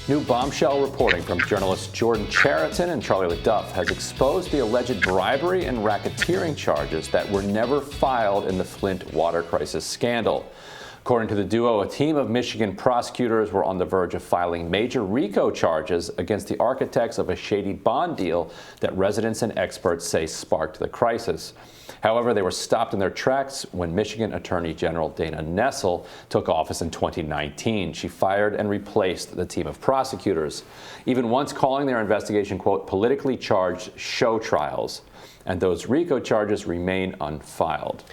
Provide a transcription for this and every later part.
New bombshell reporting from journalists Jordan Chariton and Charlie LeDuff has exposed the alleged bribery and racketeering charges that were never filed in the Flint water crisis scandal. According to the duo, a team of Michigan prosecutors were on the verge of filing major Rico charges against the architects of a shady bond deal that residents and experts say sparked the crisis. However, they were stopped in their tracks when Michigan Attorney General Dana Nessel took office in 2019. She fired and replaced the team of prosecutors, even once calling their investigation, quote, politically charged show trials. And those Rico charges remain unfiled.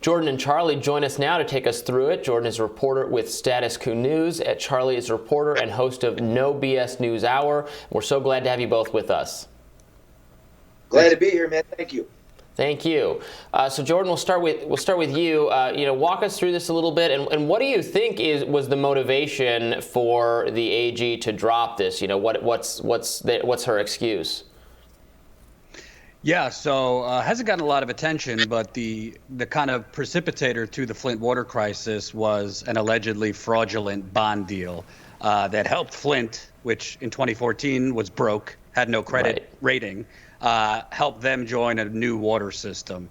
Jordan and Charlie join us now to take us through it. Jordan is a reporter with Status Quo News. Charlie is a reporter and host of No BS News Hour. We're so glad to have you both with us. Glad to be here, man. Thank you. Thank you. So Jordan, we'll start with you. Walk us through this a little bit, and what do you think was the motivation for the AG to drop this? What's her excuse? Yeah, so hasn't gotten a lot of attention, but the kind of precipitator to the Flint water crisis was an allegedly fraudulent bond deal that helped Flint, which in 2014 was broke, had no credit rating, helped them join a new water system,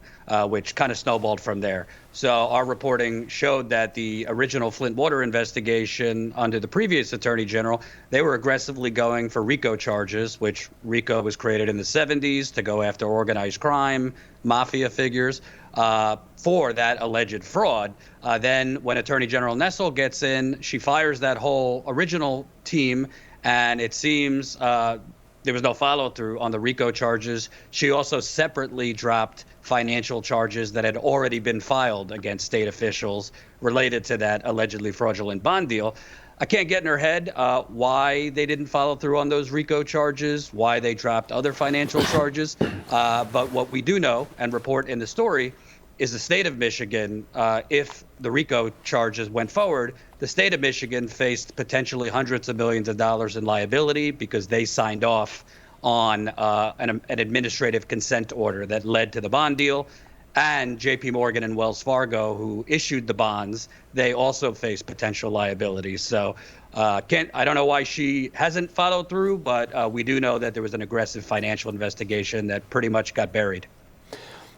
which kind of snowballed from there. So our reporting showed that the original Flint water investigation under the previous Attorney General, they were aggressively going for Rico charges, which Rico was created in the 70s to go after organized crime, mafia figures, for that alleged fraud. Then when Attorney General Nessel gets in, she fires that whole original team, and it seems there was no follow-through on the Rico charges. She also separately dropped financial charges that had already been filed against state officials related to that allegedly fraudulent bond deal. I can't get in her head why they didn't follow through on those Rico charges, why they dropped other financial charges. But what we do know and report in the story is the state of Michigan, if the Rico charges went forward, the state of Michigan faced potentially hundreds of millions of dollars in liability because they signed off on an administrative consent order that led to the bond deal. And JP Morgan and Wells Fargo, who issued the bonds, they also face potential liability. So I don't know why she hasn't followed through, but we do know that there was an aggressive financial investigation that pretty much got buried.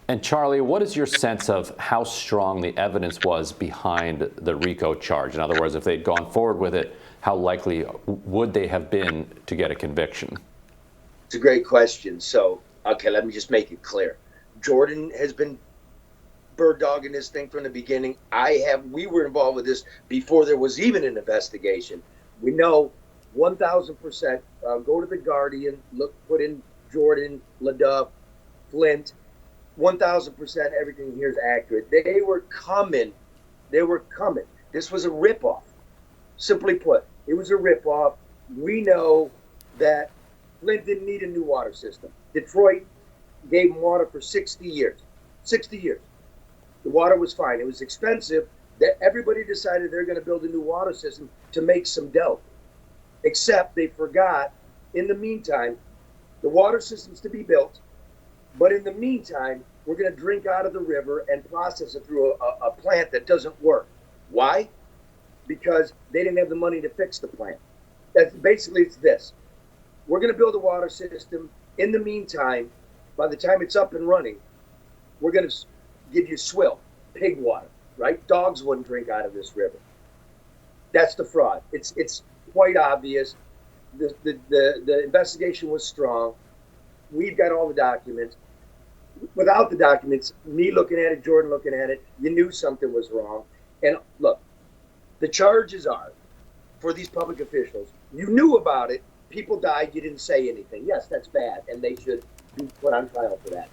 And Charlie, what is your sense of how strong the evidence was behind the Rico charge? In other words, if they'd gone forward with it, how likely would they have been to get a conviction? It's a great question. So, okay, let me just make it clear. Jordan has been bird dogging this thing from the beginning. We were involved with this before there was even an investigation. We know 1,000%. Go to the Guardian, put in Jordan, LeDuff, Flint. 1,000% everything here is accurate. They were coming. This was a ripoff. Simply put, it was a ripoff. We know that Flint didn't need a new water system. Detroit gave them water for 60 years. 60 years. The water was fine. It was expensive. That everybody decided they're going to build a new water system to make some dough. Except they forgot, in the meantime, the water system's to be built. But in the meantime, we're going to drink out of the river and process it through a plant that doesn't work. Why? Because they didn't have the money to fix the plant. It's this. We're going to build a water system. In the meantime, by the time it's up and running, we're going to give you swill, pig water, right? Dogs wouldn't drink out of this river. That's the fraud. It's quite obvious. The investigation was strong. We've got all the documents. Without the documents, me looking at it, Jordan looking at it, you knew something was wrong. And look, the charges are for these public officials. You knew about it. People died. You didn't say anything. Yes, that's bad, and they should be put on trial for that.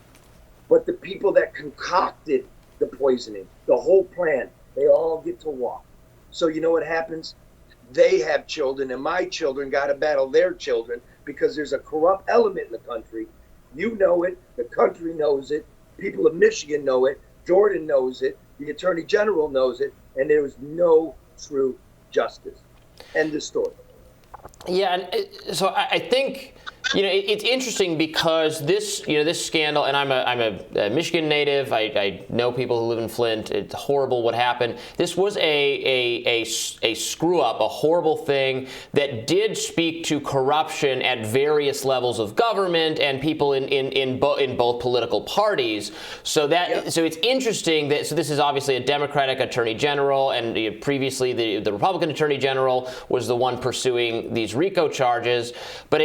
But the people that concocted the poisoning, the whole plan, they all get to walk. So you know what happens? They have children, and my children got to battle their children because there's a corrupt element in the country. You know it. The country knows it. People of Michigan know it. Jordan knows it. The Attorney General knows it. And there is no true justice. End of story. Yeah, and so I think It's interesting because this scandal, and I'm a Michigan native. I know people who live in Flint. It's horrible what happened. This was a screw up, a horrible thing that did speak to corruption at various levels of government and people in both political parties. So it's interesting that this is obviously a Democratic Attorney General, and previously the Republican Attorney General was the one pursuing these RICO charges. But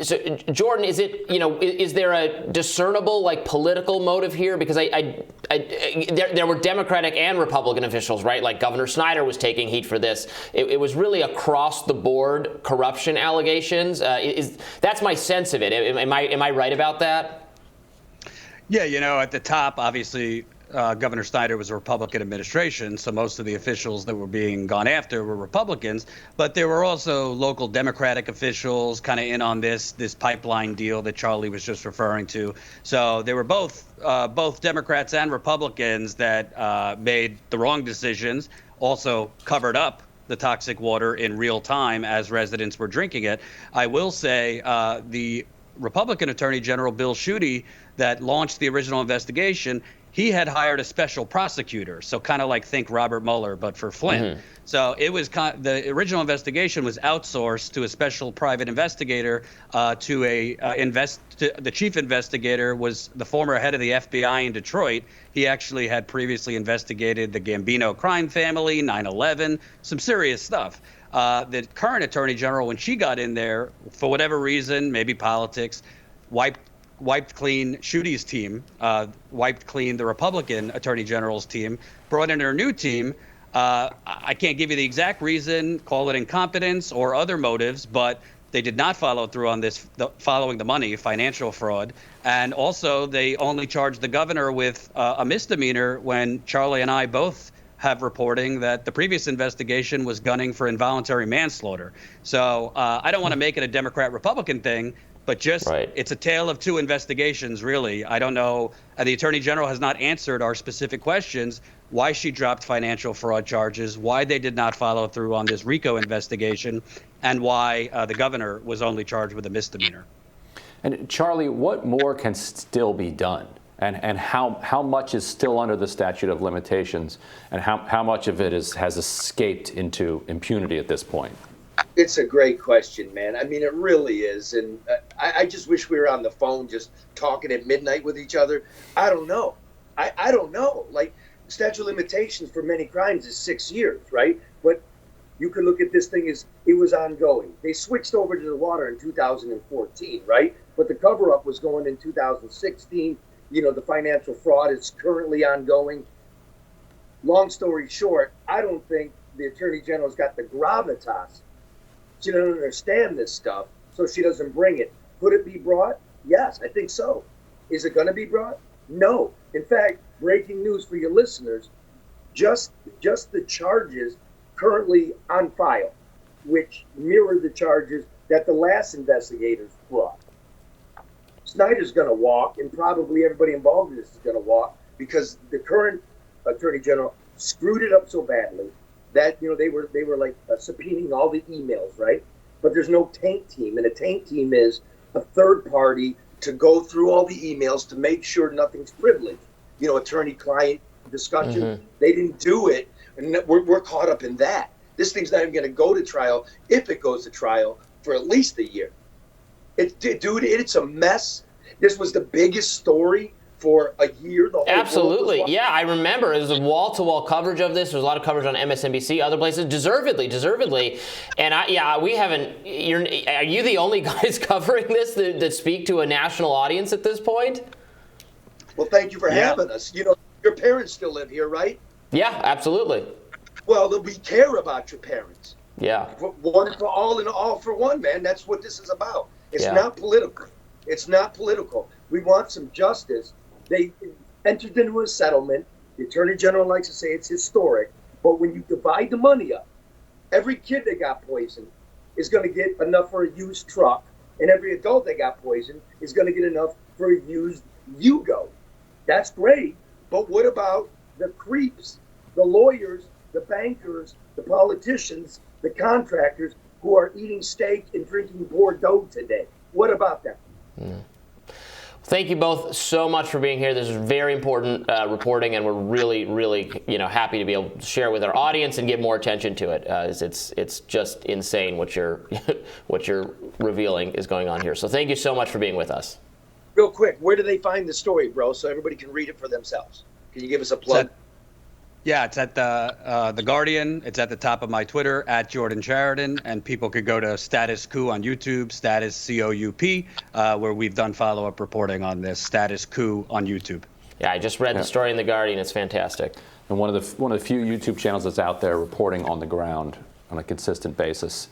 so Jordan, is there a discernible political motive here? Because there were Democratic and Republican officials, right? Like Governor Snyder was taking heat for this. It was really across the board corruption allegations. That's my sense of it. Am I right about that? Yeah, at the top, obviously, Governor Snyder was a Republican administration, so most of the officials that were being gone after were Republicans. But there were also local Democratic officials kind of in on this pipeline deal that Charlie was just referring to. So there were both Democrats and Republicans that made the wrong decisions, also covered up the toxic water in real time as residents were drinking it. I will say the Republican Attorney General Bill Schuette that launched the original investigation, he had hired a special prosecutor, so kind of like think Robert Mueller, but for Flint. Mm-hmm. So it was the original investigation was outsourced to a special private investigator. The chief investigator was the former head of the FBI in Detroit. He actually had previously investigated the Gambino crime family, 9/11, some serious stuff. The current attorney general, when she got in there, for whatever reason, maybe politics, wiped clean Schuette's team, wiped clean the Republican Attorney General's team, brought in her new team. I can't give you the exact reason, call it incompetence or other motives, but they did not follow through on this, following the money, financial fraud. And also, they only charged the governor with a misdemeanor when Charlie and I both have reporting that the previous investigation was gunning for involuntary manslaughter. So I don't want to make it a Democrat-Republican thing, but just It's a tale of two investigations, really. I don't know. The Attorney General has not answered our specific questions, why she dropped financial fraud charges, why they did not follow through on this RICO investigation, and why the governor was only charged with a misdemeanor. And Charlie, what more can still be done? And how much is still under the statute of limitations, and how much of it has escaped into impunity at this point? It's a great question, man. I mean, it really is. And I just wish we were on the phone just talking at midnight with each other. I don't know. I don't know. Like, statute of limitations for many crimes is 6 years, right? But you could look at this thing as it was ongoing. They switched over to the water in 2014, right? But the cover-up was going in 2016. The financial fraud is currently ongoing. Long story short, I don't think the Attorney General's got the gravitas. She doesn't understand this stuff, so she doesn't bring it. Could it be brought? Yes, I think so. Is it going to be brought? No. In fact, breaking news for your listeners, just the charges currently on file, which mirror the charges that the last investigators brought. Snyder's going to walk, and probably everybody involved in this is going to walk, because the current Attorney General screwed it up so badly that they were like subpoenaing all the emails, right? But there's no taint team, and a taint team is a third party to go through all the emails to make sure nothing's privileged. Attorney-client discussion. Mm-hmm. They didn't do it, and we're caught up in that. This thing's not even going to go to trial, if it goes to trial, for at least a year. It's a mess. This was the biggest story for a year. The whole Absolutely. Yeah, I remember. It was a wall-to-wall coverage of this. There was a lot of coverage on MSNBC, other places, deservedly. And we haven't. Are you the only guys covering this that speak to a national audience at this point? Well, thank you for having us. Your parents still live here, right? Yeah, absolutely. Well, we care about your parents. Yeah. One for all and all for one, man. That's what this is about. It's not political. It's not political. We want some justice. They entered into a settlement. The Attorney General likes to say it's historic. But when you divide the money up, every kid that got poisoned is going to get enough for a used truck, and every adult that got poisoned is going to get enough for a used Yugo. That's great. But what about the creeps, the lawyers, the bankers, the politicians, the contractors who are eating steak and drinking Bordeaux today? What about that? Thank you both so much for being here. This is very important reporting, and we're really, really, happy to be able to share with our audience and give more attention to it. It's just insane what you're what you're revealing is going on here. So thank you so much for being with us. Real quick, where do they find the story, bro, so everybody can read it for themselves? Can you give us a plug? It's at the Guardian. It's at the top of my Twitter, at Jordan Chariton, and people could go to Status Coup on YouTube, Status COUP, where we've done follow-up reporting on this, Status Coup on YouTube. Yeah, I just read the story in the Guardian. It's fantastic. And one of the few YouTube channels that's out there reporting on the ground on a consistent basis.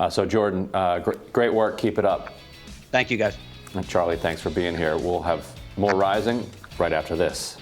So Jordan, great work. Keep it up. Thank you, guys. And Charlie, thanks for being here. We'll have more Rising right after this.